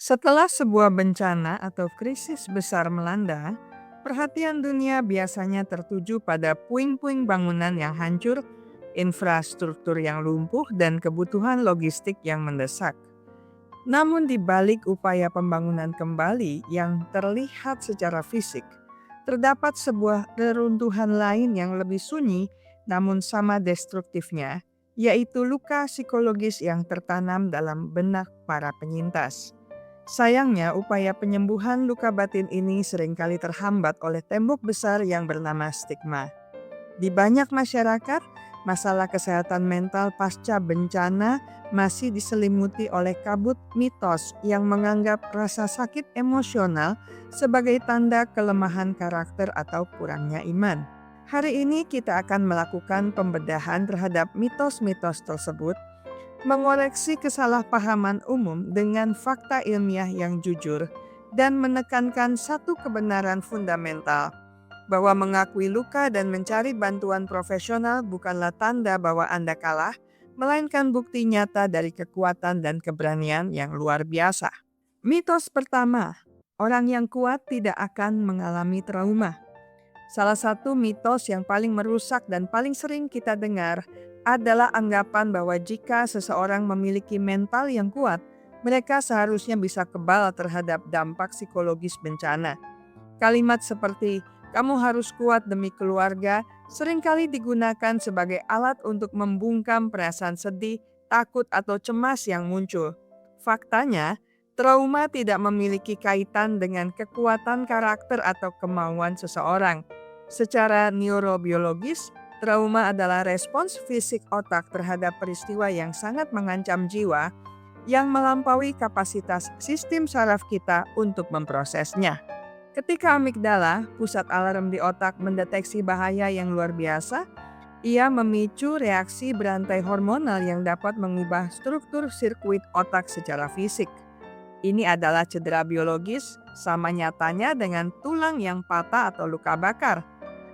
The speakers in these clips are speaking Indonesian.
Setelah sebuah bencana atau krisis besar melanda, perhatian dunia biasanya tertuju pada puing-puing bangunan yang hancur, infrastruktur yang lumpuh, dan kebutuhan logistik yang mendesak. Namun di balik upaya pembangunan kembali yang terlihat secara fisik, terdapat sebuah reruntuhan lain yang lebih sunyi namun sama destruktifnya, yaitu luka psikologis yang tertanam dalam benak para penyintas. Sayangnya, upaya penyembuhan luka batin ini seringkali terhambat oleh tembok besar yang bernama stigma. Di banyak masyarakat, masalah kesehatan mental pasca bencana masih diselimuti oleh kabut mitos yang menganggap rasa sakit emosional sebagai tanda kelemahan karakter atau kurangnya iman. Hari ini kita akan melakukan pembedahan terhadap mitos-mitos tersebut, mengoreksi kesalahpahaman umum dengan fakta ilmiah yang jujur, dan menekankan satu kebenaran fundamental, bahwa mengakui luka dan mencari bantuan profesional bukanlah tanda bahwa Anda kalah, melainkan bukti nyata dari kekuatan dan keberanian yang luar biasa. Mitos pertama, orang yang kuat tidak akan mengalami trauma. Salah satu mitos yang paling merusak dan paling sering kita dengar adalah anggapan bahwa jika seseorang memiliki mental yang kuat, mereka seharusnya bisa kebal terhadap dampak psikologis bencana. Kalimat seperti "kamu harus kuat demi keluarga" seringkali digunakan sebagai alat untuk membungkam perasaan sedih, takut, atau cemas yang muncul. Faktanya, trauma tidak memiliki kaitan dengan kekuatan karakter atau kemauan seseorang. Secara neurobiologis, trauma adalah respons fisik otak terhadap peristiwa yang sangat mengancam jiwa yang melampaui kapasitas sistem saraf kita untuk memprosesnya. Ketika amigdala, pusat alarm di otak, mendeteksi bahaya yang luar biasa, ia memicu reaksi berantai hormonal yang dapat mengubah struktur sirkuit otak secara fisik. Ini adalah cedera biologis, sama nyatanya dengan tulang yang patah atau luka bakar.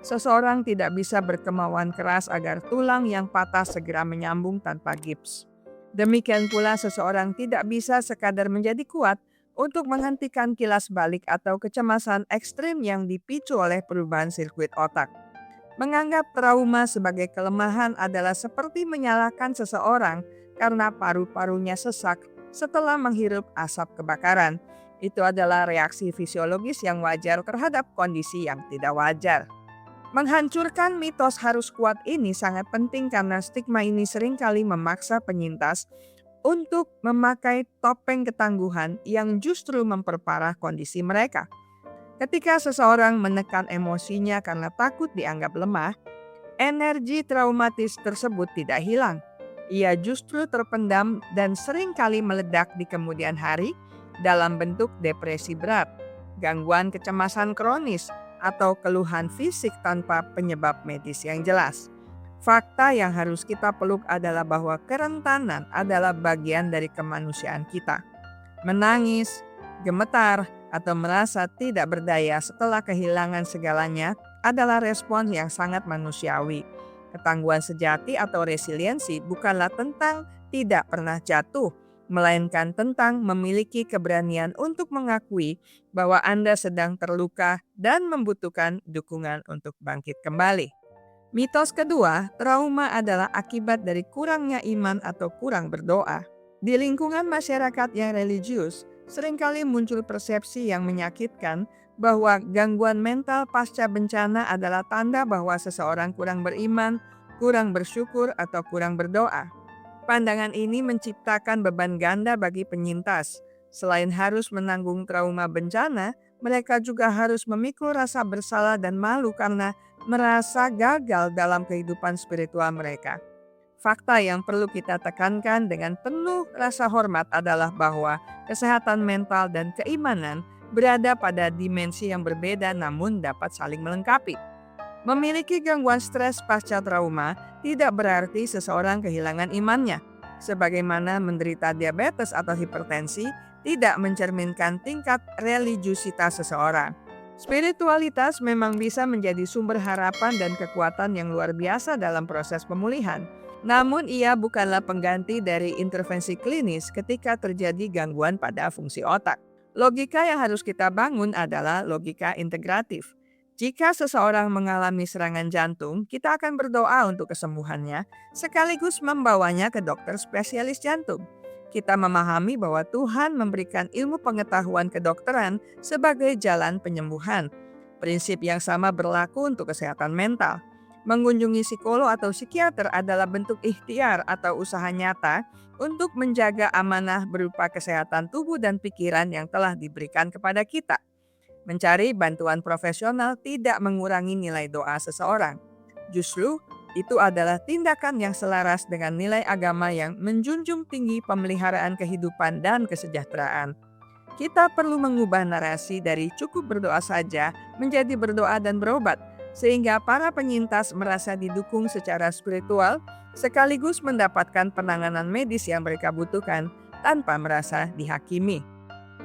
Seseorang tidak bisa berkemauan keras agar tulang yang patah segera menyambung tanpa gips. Demikian pula seseorang tidak bisa sekadar menjadi kuat untuk menghentikan kilas balik atau kecemasan ekstrim yang dipicu oleh perubahan sirkuit otak. Menganggap trauma sebagai kelemahan adalah seperti menyalahkan seseorang karena paru-parunya sesak setelah menghirup asap kebakaran. Itu adalah reaksi fisiologis yang wajar terhadap kondisi yang tidak wajar. Menghancurkan mitos harus kuat ini sangat penting karena stigma ini seringkali memaksa penyintas untuk memakai topeng ketangguhan yang justru memperparah kondisi mereka. Ketika seseorang menekan emosinya karena takut dianggap lemah, energi traumatis tersebut tidak hilang. Ia justru terpendam dan seringkali meledak di kemudian hari dalam bentuk depresi berat, gangguan kecemasan kronis, atau keluhan fisik tanpa penyebab medis yang jelas. Fakta yang harus kita peluk adalah bahwa kerentanan adalah bagian dari kemanusiaan kita. Menangis, gemetar, atau merasa tidak berdaya setelah kehilangan segalanya adalah respons yang sangat manusiawi. Ketangguhan sejati atau resiliensi bukanlah tentang tidak pernah jatuh, melainkan tentang memiliki keberanian untuk mengakui bahwa Anda sedang terluka dan membutuhkan dukungan untuk bangkit kembali. Mitos kedua, trauma adalah akibat dari kurangnya iman atau kurang berdoa. Di lingkungan masyarakat yang religius, seringkali muncul persepsi yang menyakitkan bahwa gangguan mental pasca bencana adalah tanda bahwa seseorang kurang beriman, kurang bersyukur, atau kurang berdoa. Pandangan ini menciptakan beban ganda bagi penyintas. Selain harus menanggung trauma bencana, mereka juga harus memikul rasa bersalah dan malu karena merasa gagal dalam kehidupan spiritual mereka. Fakta yang perlu kita tekankan dengan penuh rasa hormat adalah bahwa kesehatan mental dan keimanan berada pada dimensi yang berbeda namun dapat saling melengkapi. Memiliki gangguan stres pasca trauma tidak berarti seseorang kehilangan imannya. Sebagaimana menderita diabetes atau hipertensi tidak mencerminkan tingkat religiusitas seseorang. Spiritualitas memang bisa menjadi sumber harapan dan kekuatan yang luar biasa dalam proses pemulihan. Namun ia bukanlah pengganti dari intervensi klinis ketika terjadi gangguan pada fungsi otak. Logika yang harus kita bangun adalah logika integratif. Jika seseorang mengalami serangan jantung, kita akan berdoa untuk kesembuhannya, sekaligus membawanya ke dokter spesialis jantung. Kita memahami bahwa Tuhan memberikan ilmu pengetahuan kedokteran sebagai jalan penyembuhan. Prinsip yang sama berlaku untuk kesehatan mental. Mengunjungi psikolog atau psikiater adalah bentuk ikhtiar atau usaha nyata untuk menjaga amanah berupa kesehatan tubuh dan pikiran yang telah diberikan kepada kita. Mencari bantuan profesional tidak mengurangi nilai doa seseorang. Justru, itu adalah tindakan yang selaras dengan nilai agama yang menjunjung tinggi pemeliharaan kehidupan dan kesejahteraan. Kita perlu mengubah narasi dari cukup berdoa saja menjadi berdoa dan berobat, sehingga para penyintas merasa didukung secara spiritual sekaligus mendapatkan penanganan medis yang mereka butuhkan tanpa merasa dihakimi.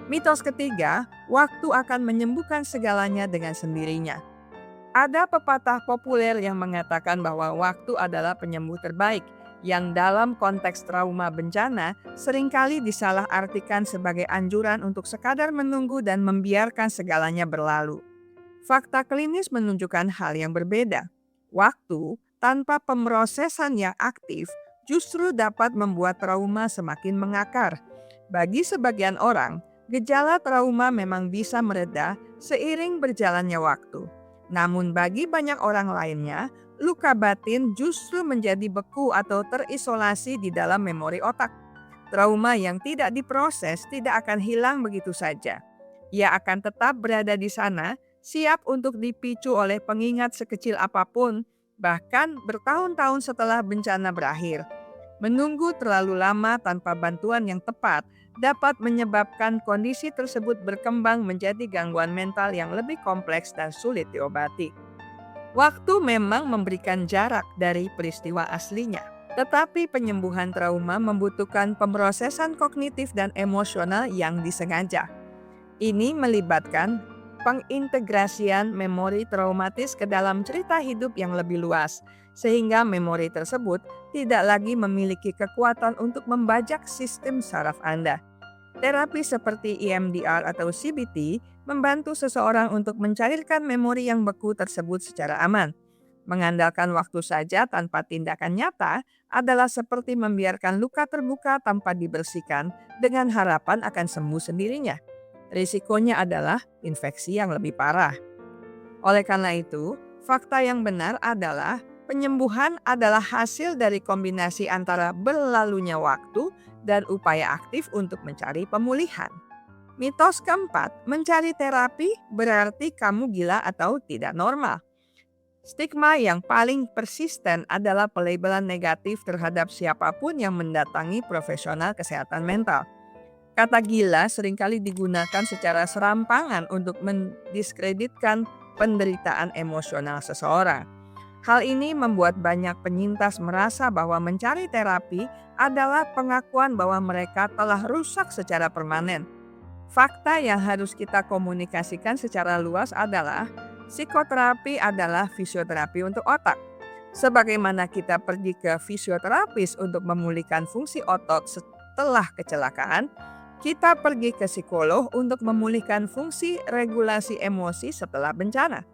Mitos ketiga, waktu akan menyembuhkan segalanya dengan sendirinya. Ada pepatah populer yang mengatakan bahwa waktu adalah penyembuh terbaik, yang dalam konteks trauma bencana seringkali disalahartikan sebagai anjuran untuk sekadar menunggu dan membiarkan segalanya berlalu. Fakta klinis menunjukkan hal yang berbeda. Waktu tanpa pemrosesan yang aktif justru dapat membuat trauma semakin mengakar. Bagi sebagian orang, gejala trauma memang bisa mereda seiring berjalannya waktu. Namun bagi banyak orang lainnya, luka batin justru menjadi beku atau terisolasi di dalam memori otak. Trauma yang tidak diproses tidak akan hilang begitu saja. Ia akan tetap berada di sana, siap untuk dipicu oleh pengingat sekecil apapun, bahkan bertahun-tahun setelah bencana berakhir. Menunggu terlalu lama tanpa bantuan yang tepat dapat menyebabkan kondisi tersebut berkembang menjadi gangguan mental yang lebih kompleks dan sulit diobati. Waktu memang memberikan jarak dari peristiwa aslinya, tetapi penyembuhan trauma membutuhkan pemrosesan kognitif dan emosional yang disengaja. Ini melibatkan pengintegrasian memori traumatis ke dalam cerita hidup yang lebih luas, sehingga memori tersebut tidak lagi memiliki kekuatan untuk membajak sistem saraf Anda. Terapi seperti EMDR atau CBT membantu seseorang untuk mencairkan memori yang beku tersebut secara aman. Mengandalkan waktu saja tanpa tindakan nyata adalah seperti membiarkan luka terbuka tanpa dibersihkan dengan harapan akan sembuh sendirinya. Risikonya adalah infeksi yang lebih parah. Oleh karena itu, fakta yang benar adalah penyembuhan adalah hasil dari kombinasi antara berlalunya waktu dan upaya aktif untuk mencari pemulihan. Mitos keempat, mencari terapi berarti kamu gila atau tidak normal. Stigma yang paling persisten adalah pelabelan negatif terhadap siapapun yang mendatangi profesional kesehatan mental. Kata gila seringkali digunakan secara serampangan untuk mendiskreditkan penderitaan emosional seseorang. Hal ini membuat banyak penyintas merasa bahwa mencari terapi adalah pengakuan bahwa mereka telah rusak secara permanen. Fakta yang harus kita komunikasikan secara luas adalah psikoterapi adalah fisioterapi untuk otak. Sebagaimana kita pergi ke fisioterapis untuk memulihkan fungsi otot setelah kecelakaan, kita pergi ke psikolog untuk memulihkan fungsi regulasi emosi setelah bencana.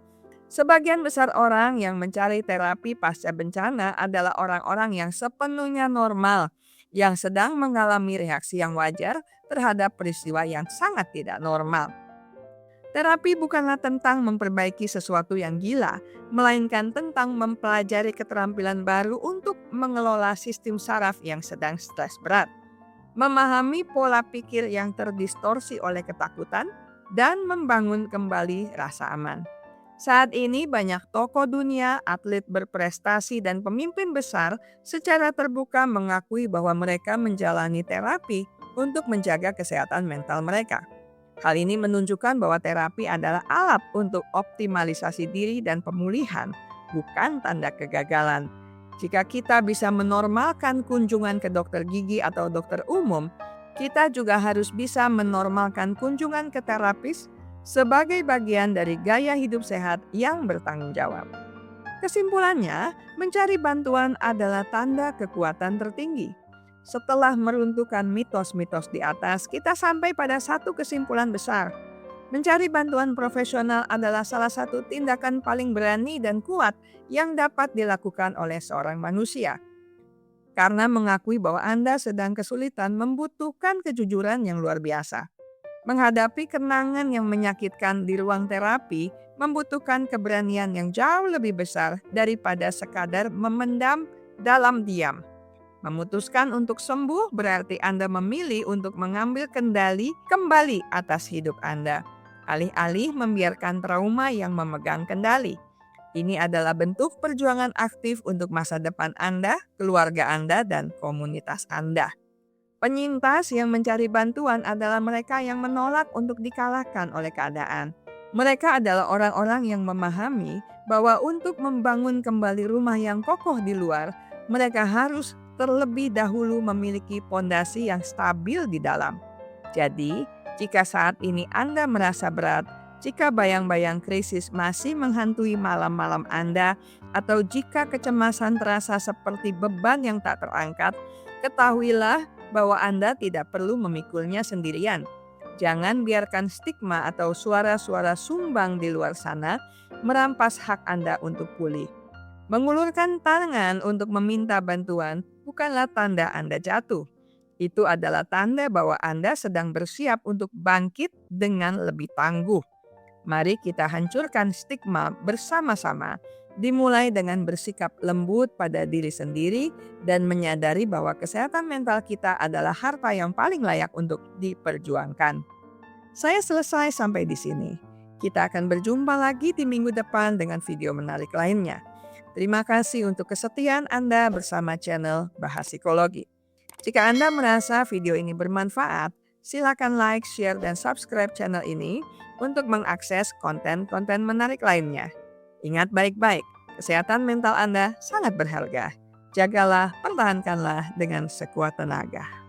Sebagian besar orang yang mencari terapi pasca bencana adalah orang-orang yang sepenuhnya normal, yang sedang mengalami reaksi yang wajar terhadap peristiwa yang sangat tidak normal. Terapi bukanlah tentang memperbaiki sesuatu yang gila, melainkan tentang mempelajari keterampilan baru untuk mengelola sistem saraf yang sedang stres berat. Memahami pola pikir yang terdistorsi oleh ketakutan, dan membangun kembali rasa aman. Saat ini banyak tokoh dunia, atlet berprestasi, dan pemimpin besar secara terbuka mengakui bahwa mereka menjalani terapi untuk menjaga kesehatan mental mereka. Hal ini menunjukkan bahwa terapi adalah alat untuk optimalisasi diri dan pemulihan, bukan tanda kegagalan. Jika kita bisa menormalkan kunjungan ke dokter gigi atau dokter umum, kita juga harus bisa menormalkan kunjungan ke terapis sebagai bagian dari gaya hidup sehat yang bertanggung jawab. Kesimpulannya, mencari bantuan adalah tanda kekuatan tertinggi. Setelah meruntuhkan mitos-mitos di atas, kita sampai pada satu kesimpulan besar. Mencari bantuan profesional adalah salah satu tindakan paling berani dan kuat yang dapat dilakukan oleh seorang manusia. Karena mengakui bahwa Anda sedang kesulitan membutuhkan kejujuran yang luar biasa. Menghadapi kenangan yang menyakitkan di ruang terapi membutuhkan keberanian yang jauh lebih besar daripada sekadar memendam dalam diam. Memutuskan untuk sembuh berarti Anda memilih untuk mengambil kendali kembali atas hidup Anda, alih-alih membiarkan trauma yang memegang kendali. Ini adalah bentuk perjuangan aktif untuk masa depan Anda, keluarga Anda, dan komunitas Anda. Penyintas yang mencari bantuan adalah mereka yang menolak untuk dikalahkan oleh keadaan. Mereka adalah orang-orang yang memahami bahwa untuk membangun kembali rumah yang kokoh di luar, mereka harus terlebih dahulu memiliki pondasi yang stabil di dalam. Jadi, jika saat ini Anda merasa berat, jika bayang-bayang krisis masih menghantui malam-malam Anda, atau jika kecemasan terasa seperti beban yang tak terangkat, ketahuilah bahwa Anda tidak perlu memikulnya sendirian. Jangan biarkan stigma atau suara-suara sumbang di luar sana merampas hak Anda untuk pulih. Mengulurkan tangan untuk meminta bantuan bukanlah tanda Anda jatuh. Itu adalah tanda bahwa Anda sedang bersiap untuk bangkit dengan lebih tangguh. Mari kita hancurkan stigma bersama-sama. Dimulai dengan bersikap lembut pada diri sendiri dan menyadari bahwa kesehatan mental kita adalah harta yang paling layak untuk diperjuangkan. Saya selesai sampai di sini. Kita akan berjumpa lagi di minggu depan dengan video menarik lainnya. Terima kasih untuk kesetiaan Anda bersama channel Bahas Psikologi. Jika Anda merasa video ini bermanfaat, silakan like, share, dan subscribe channel ini untuk mengakses konten-konten menarik lainnya. Ingat baik-baik, kesehatan mental Anda sangat berharga. Jagalah, pertahankanlah dengan sekuat tenaga.